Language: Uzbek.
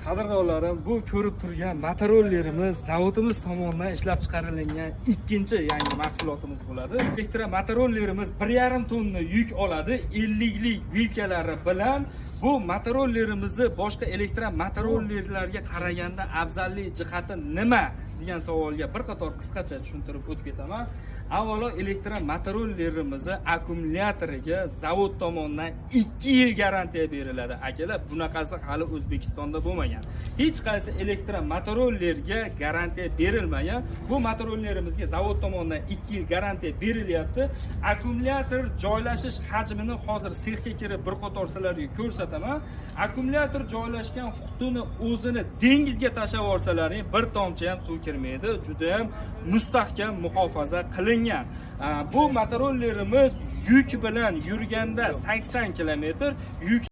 Qadrdonlarim, bu ko'rib turgan motorollerimiz zavodimiz tomonidan ishlab chiqarilgan ikkinchi yangi mahsulotimiz bo'ladi. Elektromotorollerimiz 1,5 tonna yuk oladi, 50 lik vilkalari bilan. Bu motorollerimizni boshqa elektromotorollerlarga qaraganda afzallik jihati nima degan savolga bir qator qisqacha tushuntirib o'tib ketaman. Avvalo, elektromotorollerimizni akkumulyatoriga zavod tomonidan 2 yil garantiya beriladi. Akalar, bunaqasi hali O'zbekistonda bo'lmagan. Hech qaysi elektromotorollerga garantiya berilmagan. Bu motorollerimizga zavod tomonidan 2 yil garantiya berilyapti. Akkumulyator joylashish hajmini hozir sexga kirib bir qator sizlarga ko'rsataman. Akkumulyator joylashgan qutini o'zini dengizga tashlab yuborsalaring, bir tomchi ham suv kirmaydi. Juda ham mustahkam muhofaza qilingan. Bu motorollerimiz yuk bilan yurganda 80 km, yuk